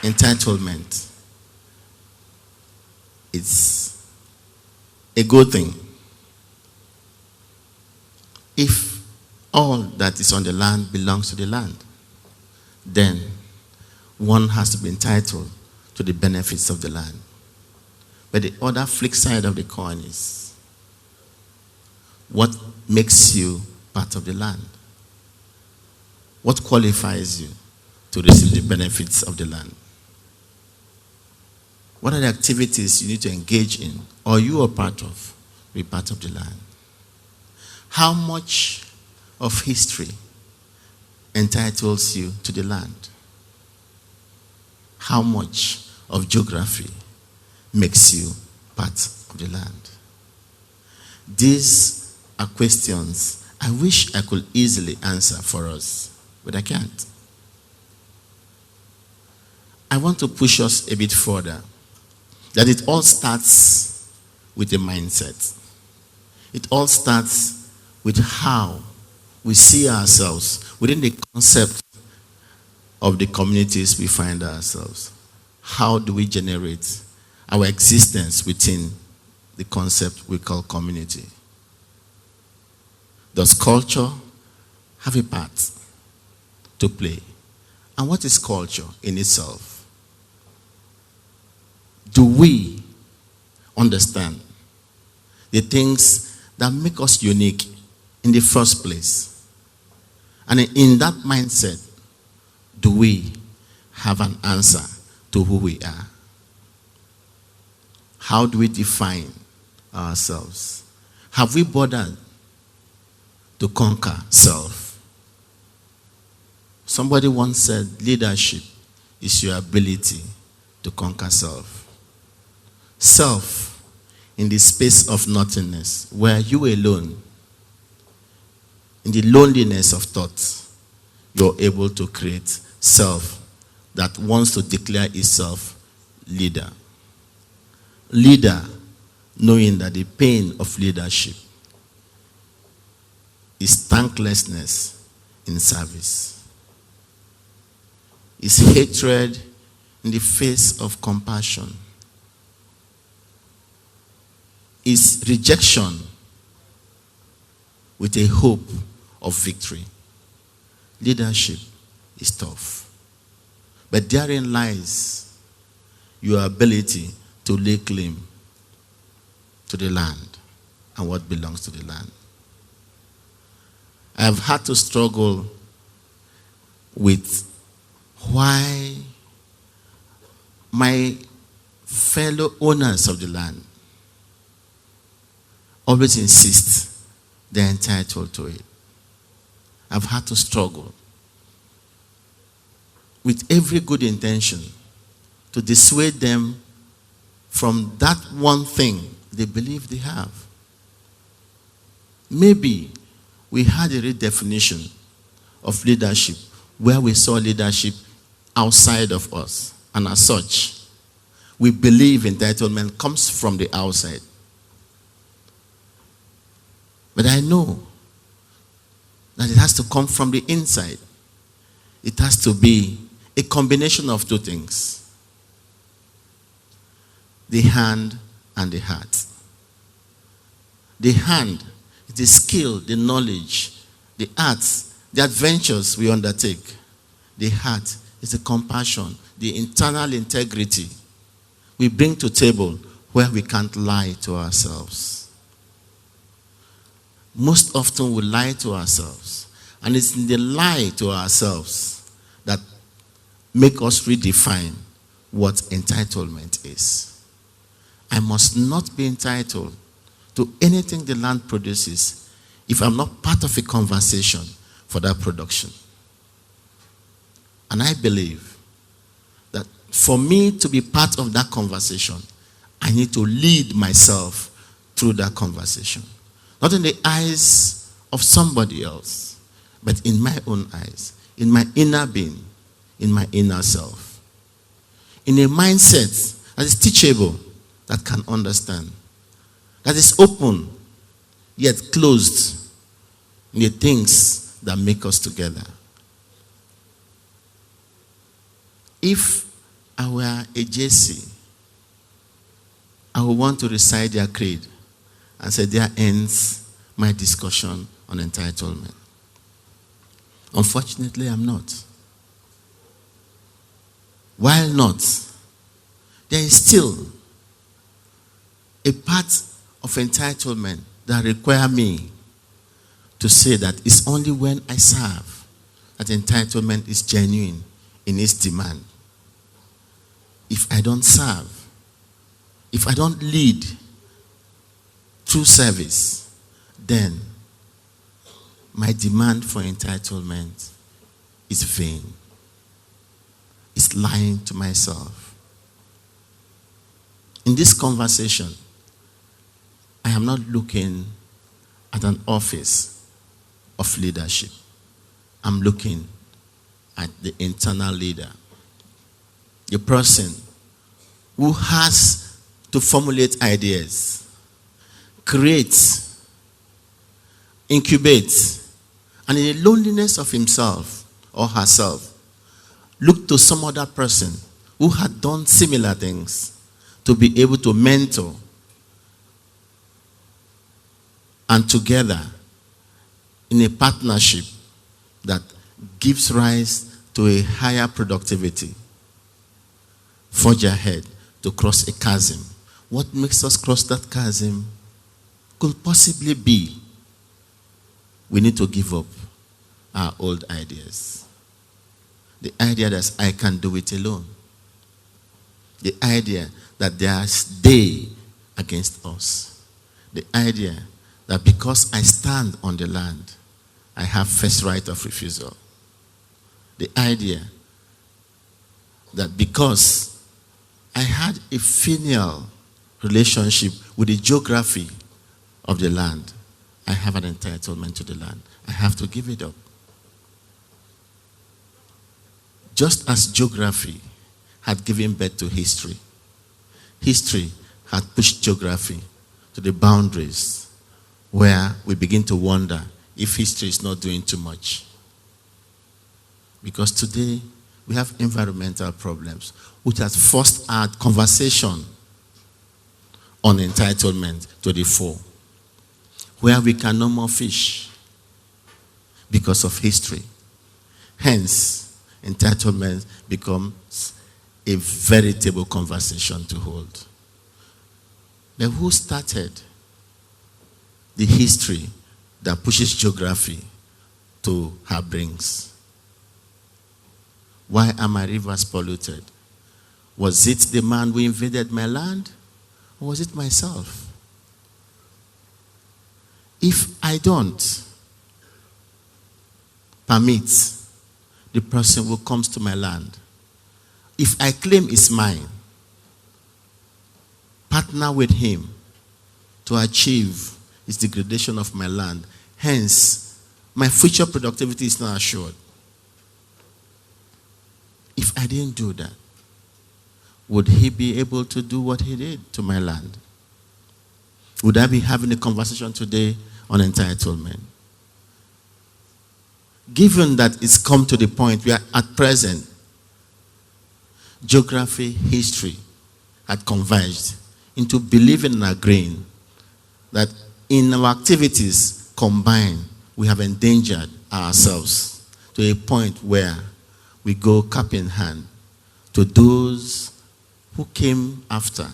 entitlement is a good thing. If all that is on the land belongs to the land, then one has to be entitled to the benefits of the land. But the other flip side of the coin is, what makes you part of the land? What qualifies you to receive the benefits of the land? What are the activities you need to engage in, or you are part of, be part of the land? How much of history entitles you to the land? How much of geography makes you part of the land? These are questions I wish I could easily answer for us, but I can't. I want to push us a bit further, that it all starts with a mindset. It all starts with how we see ourselves within the concept of the communities we find ourselves. How do we generate our existence within the concept we call community? Does culture have a part to play? And what is culture in itself? Do we understand the things that make us unique in the first place? And in that mindset, do we have an answer to who we are? How do we define ourselves? Have we bothered to conquer self? Somebody once said, leadership is your ability to conquer self. Self in the space of nothingness, where you alone, in the loneliness of thought, you're able to create self that wants to declare itself leader. Leader, knowing that the pain of leadership is thanklessness in service. Is hatred in the face of compassion. Is rejection with a hope of victory. Leadership is tough. But therein lies your ability to lay claim to the land and what belongs to the land. I have had to struggle with why my fellow owners of the land always insist they're entitled to it. I've had to struggle with every good intention to dissuade them from that one thing they believe they have. Maybe we had a redefinition of leadership where we saw leadership outside of us. And as such, we believe entitlement comes from the outside. But I know that it has to come from the inside. It has to be a combination of two things: the hand and the heart. The hand is the skill, the knowledge, the arts, the adventures we undertake. The heart is the compassion, the internal integrity we bring to table where we can't lie to ourselves. Most often we lie to ourselves. And it's in the lie to ourselves that make us redefine what entitlement is. I must not be entitled to anything the land produces if I'm not part of a conversation for that production. And I believe that for me to be part of that conversation, I need to lead myself through that conversation. Not in the eyes of somebody else, but in my own eyes, in my inner being, in my inner self. In a mindset that is teachable, that can understand, that is open, yet closed in the things that make us together. If I were a JC, I would want to recite their creed and say, there ends my discussion on entitlement. Unfortunately, I'm not. While not, there is still a part of entitlement that require me to say that it's only when I serve that entitlement is genuine in its demand. If I don't serve, if I don't lead through service, then my demand for entitlement is vain. It's lying to myself. In this conversation, I am not looking at an office of leadership. I'm looking at the internal leader, the person who has to formulate ideas, create, incubate, and in the loneliness of himself or herself, look to some other person who had done similar things to be able to mentor, and together in a partnership that gives rise to a higher productivity, forge ahead to cross a chasm. What makes us cross that chasm could possibly be we need to give up our old ideas. The idea that I can do it alone. The idea that there's they against us. The idea that because I stand on the land, I have first right of refusal. The idea that because I had a filial relationship with the geography of the land, I have an entitlement to the land. I have to give it up. Just as geography had given birth to history, history had pushed geography to the boundaries where we begin to wonder if history is not doing too much. Because today we have environmental problems, which has forced our conversation on entitlement to the fore, where we can no more fish because of history. Hence, entitlement becomes a veritable conversation to hold. But who started the history that pushes geography to her brinks? Why are my rivers polluted? Was it the man who invaded my land? Or was it myself? If I don't permit the person who comes to my land, if I claim it's mine, partner with him to achieve his degradation of my land, hence, my future productivity is not assured. If I didn't do that, would he be able to do what he did to my land? Would I be having a conversation today on entitlement? Given that it's come to the point where at present, geography, history had converged into believing and agreeing that in our activities combined, we have endangered ourselves to a point where we go cap in hand to those who came after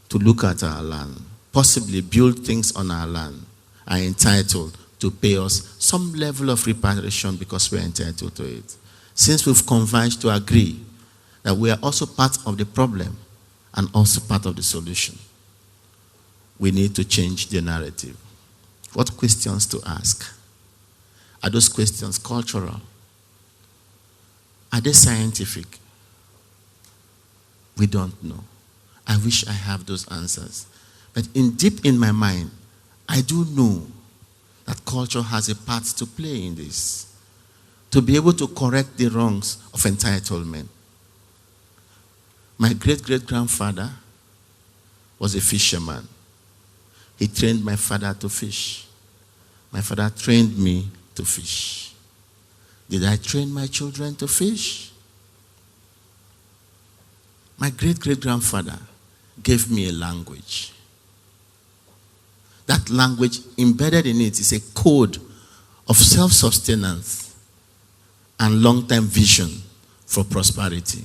to look at our land, possibly build things on our land, are entitled to pay us some level of reparation because we're entitled to it. Since we've converged to agree that we are also part of the problem and also part of the solution, we need to change the narrative. What questions to ask? Are those questions cultural? Are they scientific? We don't know. I wish I have those answers. But deep in my mind, I do know that culture has a part to play in this, to be able to correct the wrongs of entitlement. My great-great-grandfather was a fisherman. He trained my father to fish. My father trained me to fish. Did I train my children to fish? My great-great-grandfather gave me a language. That language, embedded in it, is a code of self-sustenance and long-term vision for prosperity.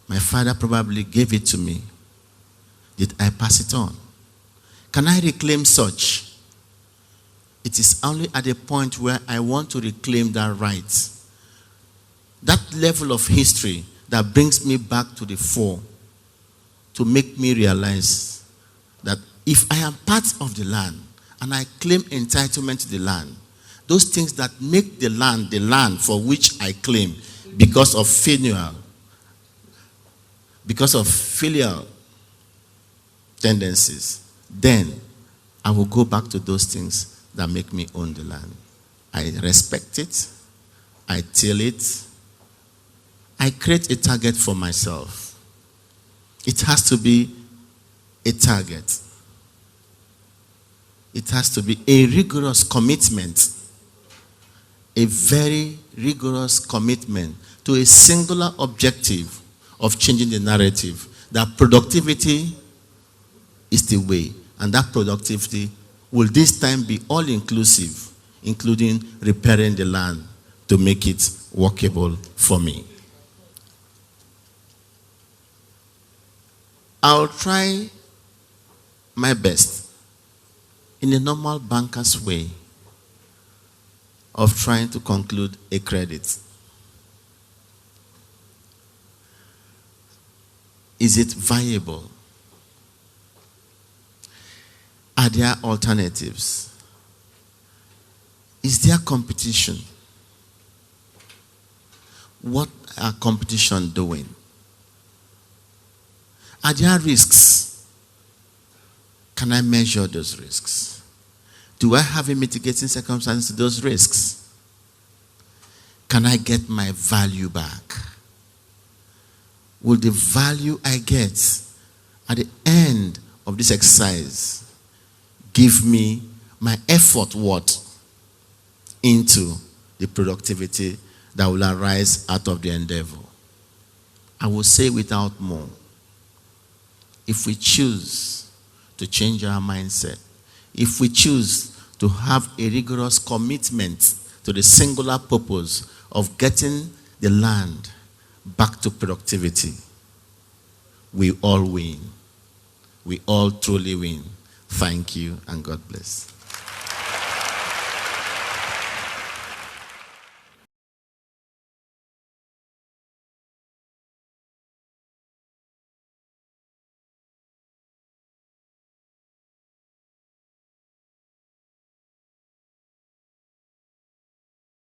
My father probably gave it to me. Did I pass it on? Can I reclaim such? It is only at a point where I want to reclaim that right. That level of history that brings me back to the fore to make me realize that if I am part of the land and I claim entitlement to the land, those things that make the land for which I claim because of filial tendencies, then I will go back to those things that make me own the land. I respect it. I till it. I create a target for myself. It has to be a target. It has to be a rigorous commitment, a very rigorous commitment to a singular objective of changing the narrative that productivity is the way, and that productivity will this time be all-inclusive, including repairing the land to make it workable for me. I'll try my best in a normal banker's way of trying to conclude a credit. Is it viable? Are there alternatives? Is there competition? What are competition doing? Are there risks? Can I measure those risks? Do I have a mitigating circumstance to those risks? Can I get my value back? Will the value I get at the end of this exercise give me my effort into the productivity that will arise out of the endeavor? I will say without more, if we choose to change our mindset, if we choose to have a rigorous commitment to the singular purpose of getting the land back to productivity, we all win. We all truly win. Thank you and God bless.